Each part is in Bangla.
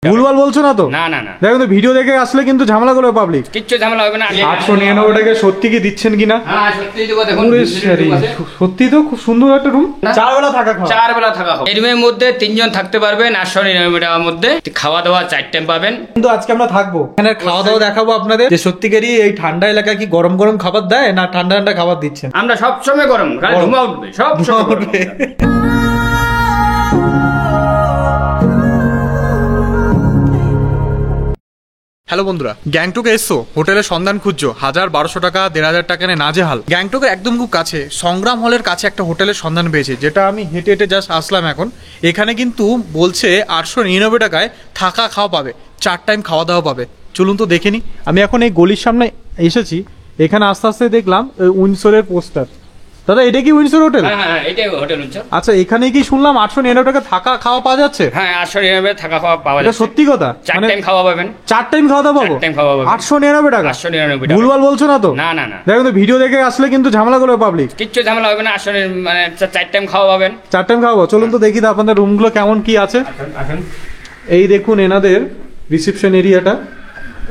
ভুলভাল বলছো না তো? না না না, দেখো তো ভিডিও দেখে আসলে কিন্তু ঝামেলা করবে পাবলিক। কিচ্ছু ঝামেলা হবে না। 899 টাকা সত্যি কি দিচ্ছেন কিনা? হ্যাঁ সত্যি দেবো। দেখুন সত্যি তো খুব সুন্দর একটা রুম, 4 বেলা থাকা খাওয়া। 4 বেলা থাকা হবে। এই রুমের মধ্যে 3 জন থাকতে পারবেন। 899 টাকার মধ্যে খাওয়া দাওয়া 4 টাইম পাবেন। কিন্তু আজকে আমরা থাকবো এখানে, খাওয়া দাওয়া দেখাবো আপনাদের যে সত্যিকারই এই ঠান্ডা এলাকায় কি গরম গরম খাবার দেয় না ঠান্ডা ঠান্ডা খাবার দিচ্ছেন। আমরা সব সময় গরম, খালি ধুমা উঠবে, সব সময় উঠবে। হ্যালো বন্ধুরা, গ্যাংটকে এসছো, হোটেলের সন্ধান খুঁজছো, 1000-1200 টাকা 1500 টাকা নিয়ে নাজেহাল। গ্যাংটকের একদম খুব কাছে সংগ্রাম হলের কাছে একটা হোটেলের সন্ধান পেয়েছে, যেটা আমি হেঁটে হেঁটে জাস্ট আসলাম এখন। এখানে কিন্তু বলছে 899 টাকায় থাকা খাওয়া পাবে, 4 টাইম খাওয়া দাওয়া পাবে। চলুন তো দেখে নি। আমি এখন এই গলির সামনে এসেছি, এখানে আস্তে আস্তে দেখলাম উইন্ডসরের পোস্টার। দাদা এটা কি উইন্ডসর হোটেল? হ্যাঁ এটাই হোটেল উইন্ডসর। আচ্ছা, এখানে কি শুনলাম 899 টাকা থাকা খাওয়া পাওয়া যাচ্ছে? হ্যাঁ 899 থাকা খাওয়া পাওয়া এটা যাচ্ছে। সত্যি কথা? 4 টাইম খাওয়া পাবেন। 4 টাইম খাওয়া দাওয়া পাবো? 4 টাইম খাওয়া পাবেন। 899 টাকা? 899 টাকা। ভুলভাল বলছো না তো? না না না, দেখো তো ভিডিও দেখে আসলে কিন্তু ঝামেলা করবে পাবলিক। কিচ্ছু ঝামেলা হবে না। আসলে মানে 4 টাইম খাওয়া পাবেন। 4 টাইম খাওয়াবো। চলুন তো দেখি তো আপনাদের রুমগুলো কেমন কি আছে। আসুন। এই দেখুন এনাদের রিসেপশন এরিয়াটা,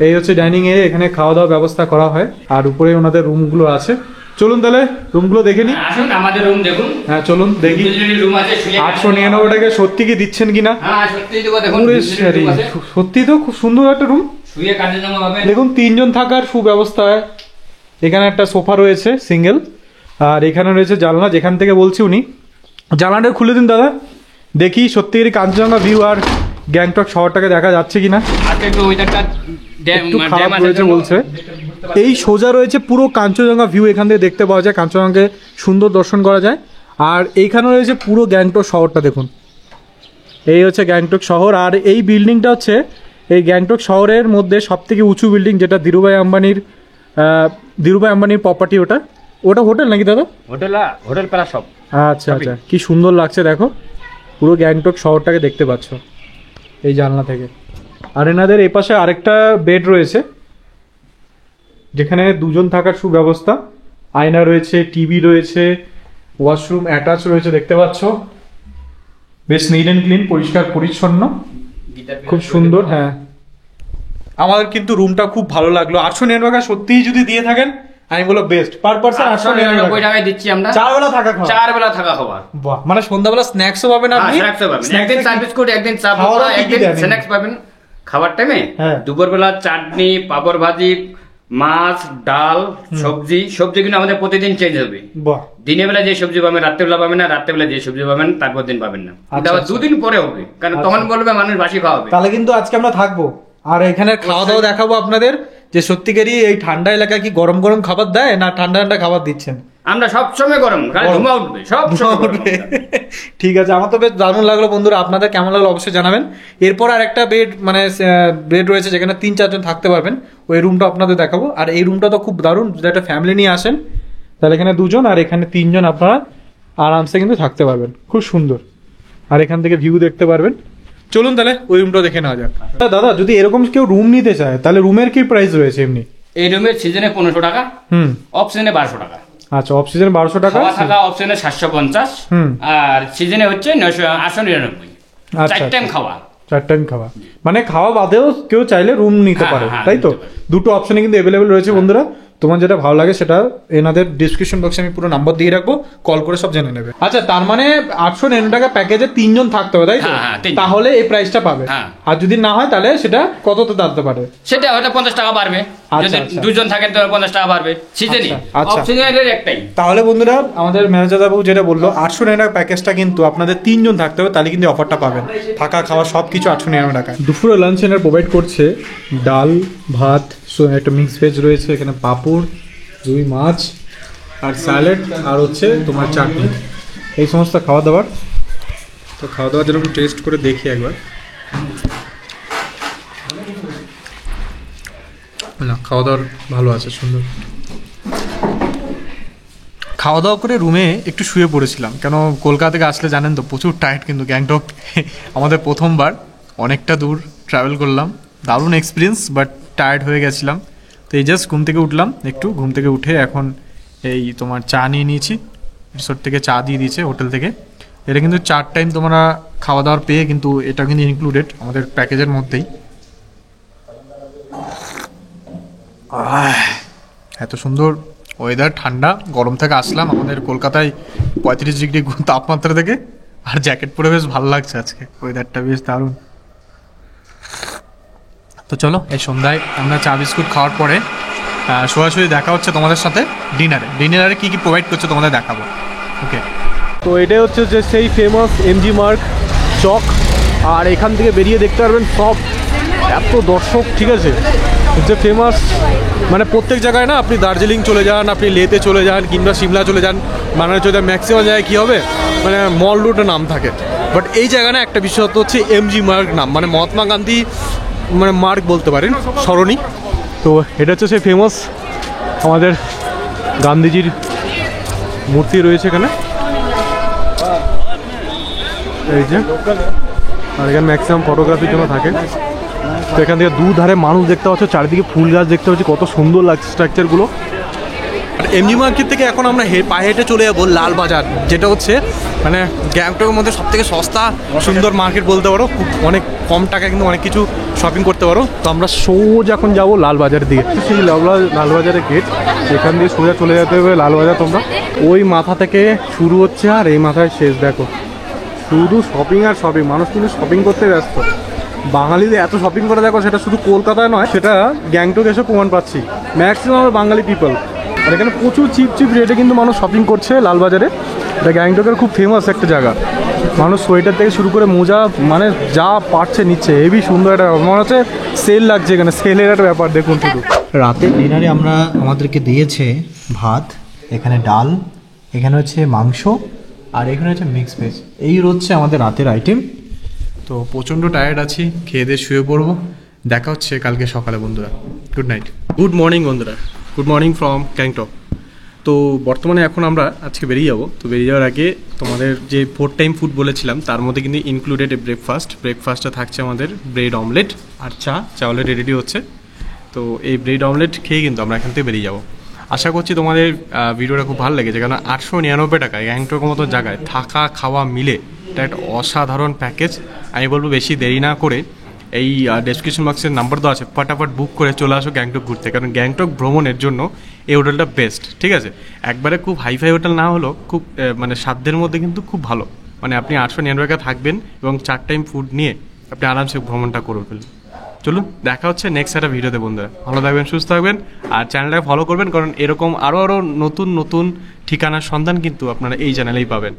এই হচ্ছে ডাইনিং এরিয়া, এখানে খাওয়া দাওয়ার ব্যবস্থা করা হয়, আর উপরে ওনাদের রুমগুলো আছে। চলুন তাহলে রুমগুলো দেখে নি। আসুন আমাদের রুম দেখুন। হ্যাঁ চলুন দেখি। রুম আছে। 899 টাকা সত্যি কি দিচ্ছেন কিনা? হ্যাঁ সত্যি দেবো। দেখুন সত্যি তো খুব সুন্দর একটা রুম। শুয়ে কাজের জন্য পাবেন। দেখুন 3 জন থাকার সুব্যবস্থা হয়। এখানে একটা সোফা রয়েছে সিঙ্গেল, আর এখানে রয়েছে জানলা, যেখান থেকে বলছি উনি। জানলাটা খুলে দিন দাদা, দেখি সত্যিকারই কাঞ্চনজঙ্ঘা ভিউ আর গ্যাংটক শহরটাকে দেখা যাচ্ছে কিনা। আজকে একটু ওয়েদারটা একটু খারাপ রয়েছে বলছে। এই সোজা রয়েছে পুরো কাঞ্চনজঙ্ঘা ভিউ, এখান থেকে দেখতে পাওয়া যায়, কাঞ্চনজঙ্ঘাকে সুন্দর দর্শন করা যায়। আর এইখানে রয়েছে পুরো গ্যাংটক শহরটা দেখুন। এই হচ্ছে গ্যাংটক শহর, আর এই বিল্ডিংটা হচ্ছে এই গ্যাংটক শহরের মধ্যে সবথেকে উঁচু বিল্ডিং, যেটা ধীরুভাই আম্বানির প্রপার্টি। ওটা হোটেল নাকি দাদা? হোটেল প্লাস সব। আচ্ছা আচ্ছা, কি সুন্দর লাগছে দেখো, পুরো গ্যাংটক শহরটাকে দেখতে পাচ্ছ এই জানলা থেকে। আর এনাদের এই পাশে আরেকটা বেড রয়েছে, যেখানে 2 জন থাকার সুব্যবস্থা। আয়না রয়েছে, টিভি রয়েছে, ওয়াশরুম অ্যাটাচ রয়েছে, দেখতে পাচ্ছ। বেশ নিট অ্যান্ড ক্লিন, পরিষ্কার পরিচ্ছন্ন, খুব সুন্দর। হ্যাঁ, আমাদের কিন্তু রুমটা খুব ভালো লাগলো। 899 টাকা সত্যিই যদি দিয়ে থাকেন, আমি বলবো বেস্ট। পার পারসন 899 টাকায় দিচ্ছি আমরা। 4 বেলা থাকা খাওয়া। 4 বেলা থাকা খাওয়া। বাহ, মানে সন্ধ্যাবেলা স্ন্যাক্সও পাবেন আপনি? স্ন্যাক্সও পাবেন। একদিন চা বিস্কুট, একদিন চা, একদিন স্ন্যাক্স পাবেন খাবার টাইমে। দুপুরবেলা চাটনি, পাপড় ভাজি, মাছ, ডাল, সবজি কিন্তু আমাদের প্রতিদিন চেঞ্জ হবে। বাহ, দিনের বেলা যে সবজি পাবেন রাত্রেবেলা পাবেন না, রাত্রেবেলা যে সবজি পাবেন তারপর দিন পাবেন না। এটা আবার 2 দিন পরে হবে, কারণ তখন বলবে মানুষ বাসি খাওয়াবে। তাহলে কিন্তু আজকে আমরা থাকবো, আর এখানে খাওয়া দাওয়া দেখাবো আপনাদের যে সত্যিকারই এই ঠান্ডা এলাকায় কি গরম গরম খাবার দেয় না ঠান্ডা ঠান্ডা খাবার দিচ্ছেন। আমরা সব সময় গরম, খালি ধুমা উঠবে, সব সময় উঠবে। ঠিক আছে, আমার তো বেশ দারুণ লাগলো বন্ধুরা, আপনাদের কেমন লাগলো অবশ্যই জানাবেন। এরপর আর একটা বেড রয়েছে, যেখানে 3-4 জন থাকতে পারবেন, ওই রুমটা আপনাদের দেখাবো। আর এই রুমটা তো খুব দারুণ, যদি একটা ফ্যামিলি নিয়ে আসেন তাহলে এখানে 2 জন আর এখানে 3 জন আপনারা আরামসে কিন্তু থাকতে পারবেন, খুব সুন্দর। আর এখান থেকে ভিউ দেখতে পারবেন। চলুন তাহলে ওই রুমটা দেখে নেওয়া যাক। দাদা, যদি এরকম কেউ রুম নিতে চায় তাহলে রুমের কি প্রাইস রয়েছে এমনি? এই রুমের সিজনে 1500 টাকা, অফ সিজনে 1200 টাকা। আচ্ছা, অফ সিজনে 1200 টাকা, থাকা অফ সিজনে 750, আর সিজনে হচ্ছে 899। 4 টাইম খাওয়া। 4 টাইম খাওয়া, মানে খাওয়া বাদেও কেউ চাইলে রুম নিতে পারে, তাই তো? দুটো অপশনে কিন্তু অ্যাভেলেবেল রয়েছে বন্ধুরা। তোমার যেটা ভালো লাগে সেটা এনাদের ডিসক্রিপশন বক্সে আমি পুরো নাম্বার দিয়ে রাখবো, কল করে সব জেনে নেবে। আচ্ছা, তার মানে 899 টাকা প্যাকেজে 3 জন থাকতে হবে, তাই তো? তাহলে এই প্রাইসটা পাবে। আর যদি না হয় তাহলে সেটা কততে দাঁড়াতে পারে? সেটা হয়তো 50 টাকা বাড়বে। যদি 2 জন থাকেন তাহলে 50 টাকা বাড়বে সিজনে। অফ সিজনের একটাই। তাহলে বন্ধুরা, আমাদের ম্যানেজার বাবু যেটা বললো 899 টাকা প্যাকেজটা কিন্তু আপনাদের 3 জন থাকতে হবে, তাহলে কিন্তু অফারটা পাবেন। থাকা খাওয়া সবকিছু 899 টাকা। দুপুরে লাঞ্চ এনার প্রোভাইড করছে ডাল, ভাত, একটা মিক্স ভেজ রয়েছে, এখানে পাঁপড়, 2 মাছ আর স্যালাড, আর হচ্ছে তোমার চাটনি, এই সমস্ত খাওয়া দাওয়ার। তো খাওয়া দাওয়ার যেরকম টেস্ট করে দেখি একবার। না, খাওয়া দাওয়ার ভালো আছে, সুন্দর। খাওয়া দাওয়া করে রুমে একটু শুয়ে পড়েছিলাম, কেন কলকাতা থেকে আসলে জানেন তো প্রচুর টায়ার্ড। কিন্তু গ্যাংটক আমাদের প্রথমবার, অনেকটা দূর ট্রাভেল করলাম, দারুণ এক্সপিরিয়েন্স, বাট টায়ার্ড হয়ে গেছিলাম। তো এই জাস্ট ঘুম থেকে উঠলাম, একটু ঘুম থেকে উঠে এখন এই তোমার চা নিয়ে নিয়েছি, রিসোর্ট থেকে চা দিয়ে দিয়েছে হোটেল থেকে। এটা কিন্তু 4 টাইম তোমরা খাওয়া দাওয়ার পেয়ে, কিন্তু এটা কিন্তু ইনক্লুডেড আমাদের প্যাকেজের মধ্যেই। এত সুন্দর ওয়েদার, ঠান্ডা, গরম থেকে আসলাম আমাদের কলকাতায় 35 ডিগ্রি তাপমাত্রা থেকে, আর জ্যাকেট পরে বেশ ভালো লাগছে আজকে, ওয়েদারটা বেশ দারুণ। তো চলো এই সন্ধ্যায় আমরা চা বিস্কুট খাওয়ার পরে সরাসরি দেখা হচ্ছে তোমাদের সাথে ডিনারে কী কী প্রোভাইড করছে তোমাদের দেখাবো। ওকে, তো এটাই হচ্ছে যে সেই ফেমাস এমজি মার্গ চক, আর এখান থেকে বেরিয়ে দেখতে পারবেন সব এত দর্শক, ঠিক আছে, যে ফেমাস মানে প্রত্যেক জায়গায় না, আপনি দার্জিলিং চলে যান, আপনি লেতে চলে যান, কিংবা সিমলা চলে যান, মানে হচ্ছে ম্যাক্সিমাম জায়গায় কী হবে, মানে মল রোডের নাম থাকে, বাট এই জায়গায় না একটা বিশেষত্ব হচ্ছে এমজি মার্গ নাম, মানে মহাত্মা গান্ধী মানে মার্গ বলতে পারেন, সরণি। তো এটা হচ্ছে সেই ফেমাস আমাদের গান্ধীজির মূর্তি রয়েছে এখানে, এই যে, আর এখানে ম্যাক্সিমাম ফটোগ্রাফির জন্য থাকে। তো এখান থেকে দুধারে মানুষ দেখতে পাচ্ছ, চারিদিকে ফুল গাছ দেখতে পাচ্ছি, কত সুন্দর লাগছে স্ট্রাকচারগুলো। আর এমজি মার্কেট থেকে এখন আমরা পায়ে হেঁটে চলে যাবো লালবাজার, যেটা হচ্ছে মানে গ্যাংটকের মধ্যে সবথেকে সস্তা সুন্দর মার্কেট বলতে পারো, খুব অনেক কম টাকায় কিন্তু অনেক কিছু শপিং করতে পারো। তো আমরা সোজা এখন যাবো লালবাজারের দিকে, সেই লালবাজারের গেট, এখান দিয়ে সোজা চলে যেতে হবে লালবাজার। তোমরা ওই মাথা থেকে শুরু হচ্ছে আর এই মাথায় শেষ, দেখো শুধু শপিং আর শপিং, মানুষ কিন্তু শপিং করতে ব্যস্ত। বাঙালিদের এত শপিং করে দেখো, সেটা শুধু কলকাতায় নয়, সেটা গ্যাংটক এসে প্রমাণ পাচ্ছি, ম্যাক্সিমাম বাঙালি পিপল। আর এখানে প্রচুর চিপ রেটে কিন্তু মানুষ শপিং করছে লালবাজারে। এটা গ্যাংটকের খুব ফেমাস একটা জায়গা, মানুষ সোয়েটার থেকে শুরু করে মোজা মানে যা পারছে নিচ্ছে, হেভি সুন্দর একটা, মনে হচ্ছে সেল লাগছে এখানে, সেলের একটা ব্যাপার দেখুন শুধু। রাতের ডিনারে আমাদেরকে দিয়েছে ভাত, এখানে ডাল, এখানে হচ্ছে মাংস, আর এখানে হচ্ছে মিক্স ভেজ। এই হচ্ছে আমাদের রাতের আইটেম। তো প্রচণ্ড টায়ার্ড আছি, খেয়ে দিয়ে শুয়ে পড়বো। দেখা হচ্ছে কালকে সকালে বন্ধুরা, গুড নাইট। গুড মর্নিং বন্ধুরা, গুড মর্নিং ফ্রম গ্যাংটক। তো বর্তমানে এখন আমরা আজকে বেরিয়ে যাবো। তো বেরিয়ে যাওয়ার আগে তোমাদের যে 4 টাইম ফুড বলেছিলাম, তার মধ্যে কিন্তু ইনক্লুডেড ব্রেকফাস্টে থাকছে আমাদের ব্রেড অমলেট আর চা অলরেডি রেডি হচ্ছে। তো এই ব্রেড অমলেট খেয়ে কিন্তু আমরা এখান থেকে বেরিয়ে যাবো। আশা করছি তোমাদের ভিডিওটা খুব ভালো লেগেছে, কারণ 899 টাকায় গ্যাংটকের মতো জায়গায় থাকা খাওয়া মিলে এটা একটা অসাধারণ প্যাকেজ। আমি বলবো বেশি দেরি না করে এই ডেসক্রিপশন বক্সের নাম্বার দেওয়া আছে, ফটাফট বুক করে চলে আসো গ্যাংটক ঘুরতে, কারণ গ্যাংটক ভ্রমণের জন্য এই হোটেলটা বেস্ট। ঠিক আছে, একবারে খুব হাইফাই হোটেল না হলেও খুব মানে সাধ্যের মধ্যে কিন্তু খুব ভালো, মানে আপনি 899 টাকা থাকবেন এবং 4 টাইম ফুড নিয়ে আপনি আরামসে ভ্রমণটা করে ফেলবেন। চলুন দেখা হচ্ছে নেক্সট একটা ভিডিওতে বন্ধুরা, ভালো থাকবেন, সুস্থ থাকবেন, আর চ্যানেলটাকে ফলো করবেন, কারণ এরকম আরও নতুন ঠিকানার সন্ধান কিন্তু আপনারা এই চ্যানেলেই পাবেন।